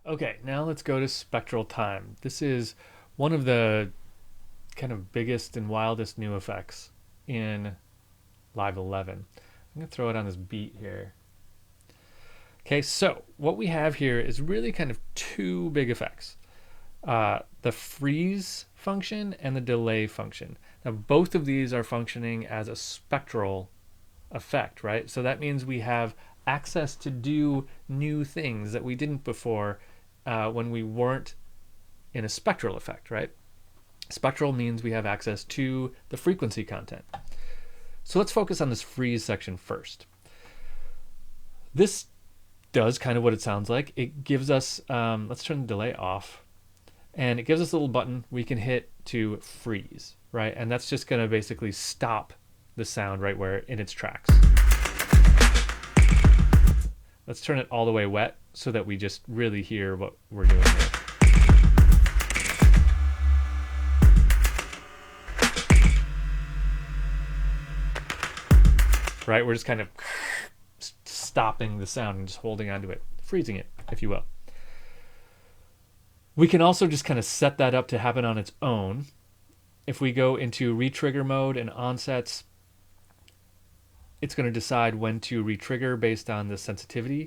Okay, now let's go to spectral time. This is one of the kind of biggest and wildest new effects in Live 11. I'm going to throw it on this beat here. Okay, so what we have here is really kind of two big effects. The freeze function and the delay function. Now both of these are functioning as a spectral effect, right? So that means we have access to do new things that we didn't before when we weren't in a spectral effect, right? Spectral means we have access to the frequency content. So let's focus on this freeze section first. This does kind of what it sounds like. It gives us, let's turn the delay off, and it gives us a little button we can hit to freeze, right? And that's just going to basically stop the sound right where in its tracks. Let's turn it all the way wet so that we just really hear what we're doing here. Right, we're just kind of stopping the sound and just holding onto it, freezing it, if you will. We can also just kind of set that up to happen on its own. If we go into retrigger mode and onsets, it's going to decide when to retrigger based on the sensitivity.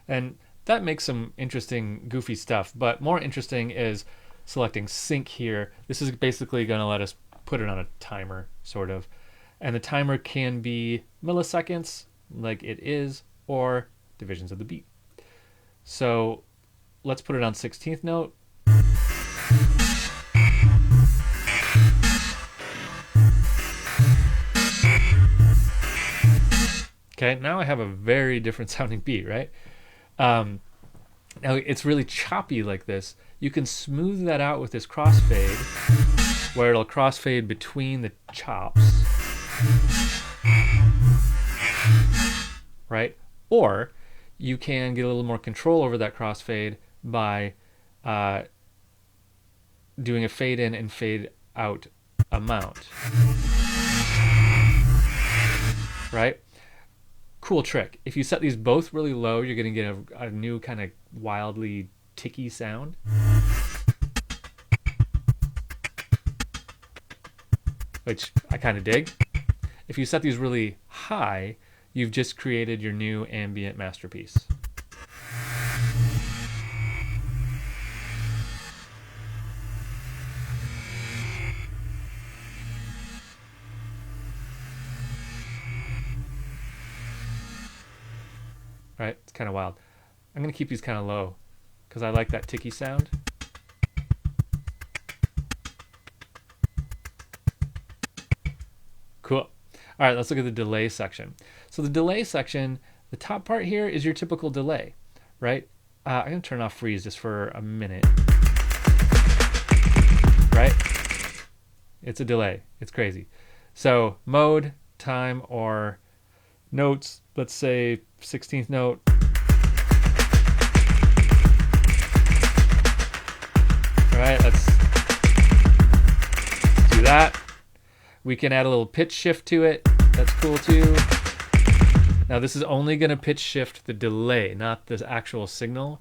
And that makes some interesting, goofy stuff, but more interesting is selecting sync here. This is basically going to let us put it on a timer, sort of. And the timer can be milliseconds, like it is, or divisions of the beat. So let's put it on 16th note. Okay, now I have a very different sounding beat, right? Now it's really choppy like this. You can smooth that out with this crossfade, where it'll crossfade between the chops, right? Or you can get a little more control over that crossfade by doing a fade in and fade out amount, right? Cool trick. If you set these both really low, you're going to get a new kind of wildly ticky sound. Which I kind of dig. If you set these really high, you've just created your new ambient masterpiece. Right? It's kind of wild. I'm going to keep these kind of low because I like that ticky sound. Cool. All right, let's look at the delay section. So the delay section, the top part here is your typical delay, right? I'm going to turn off freeze just for a minute. Right? It's a delay. It's crazy. So mode, time, or notes, let's say 16th note. All right, let's do that. We can add a little pitch shift to it. That's cool too. Now this is only going to pitch shift the delay, not the actual signal.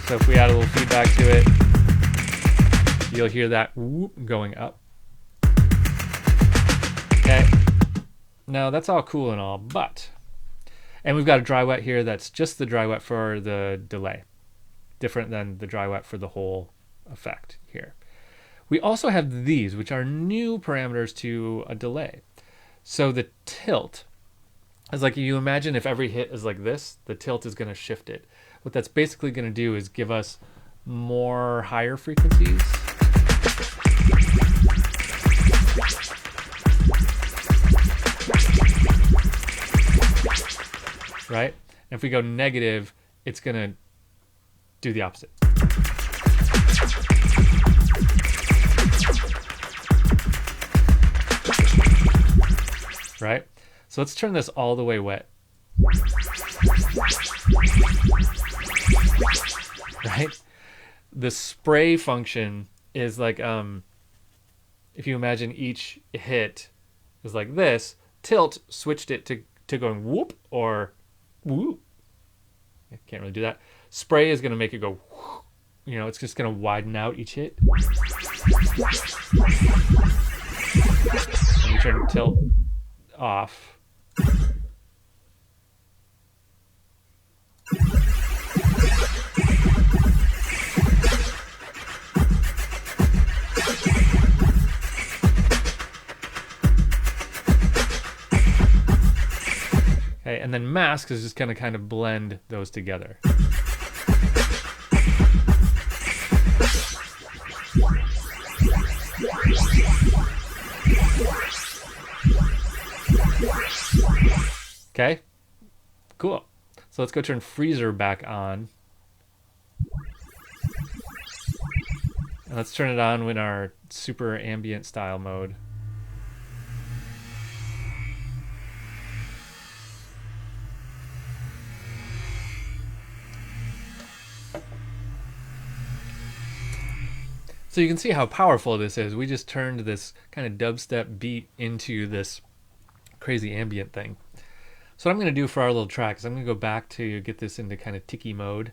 So if we add a little feedback to it, you'll hear that whoop going up. Okay. Now that's all cool and all, and we've got a dry wet here that's just the dry wet for the delay, different than the dry wet for the whole effect here. We also have these, which are new parameters to a delay. So the tilt is like, you imagine if every hit is like this, the tilt is going to shift it. What that's basically going to do is give us more higher frequencies. Right? And if we go negative, it's going to do the opposite. Right? So let's turn this all the way wet. Right? The spray function is like if you imagine each hit is like this, tilt switched it to going whoop or whoop. I can't really do that. Spray is going to make it go whoop. You know, it's just going to widen out each hit. And you turn tilt off. Okay, and then mask is just going to kind of blend those together. Okay, cool. So let's go turn freezer back on. And let's turn it on in our super ambient style mode. So you can see how powerful this is. We just turned this kind of dubstep beat into this crazy ambient thing. So what I'm going to do for our little track is I'm going to go back to get this into kind of ticky mode.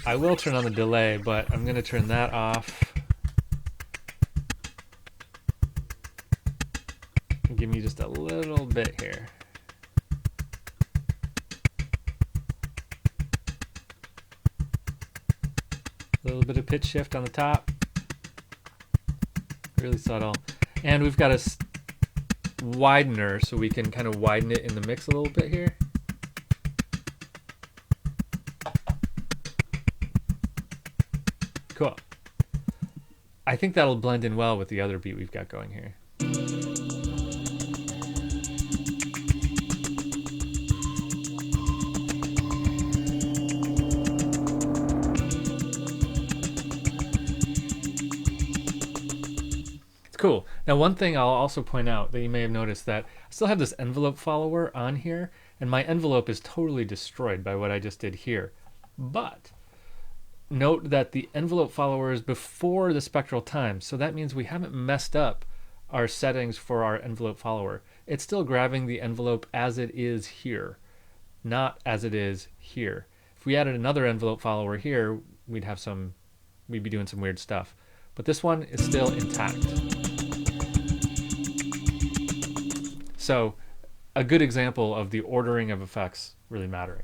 I will turn on the delay, but I'm going to turn that off. Give me just a little bit here. A little bit of pitch shift on the top. Really subtle. And we've got a widener, so we can kind of widen it in the mix a little bit here. Cool. I think that'll blend in well with the other beat we've got going here. Cool. Now one thing I'll also point out that you may have noticed that I still have this envelope follower on here, and my envelope is totally destroyed by what I just did here. But note that the envelope follower is before the spectral time, so that means we haven't messed up our settings for our envelope follower. It's still grabbing the envelope as it is here, not as it is here. If we added another envelope follower here, we'd be doing some weird stuff. But this one is still intact. So, a good example of the ordering of effects really mattering.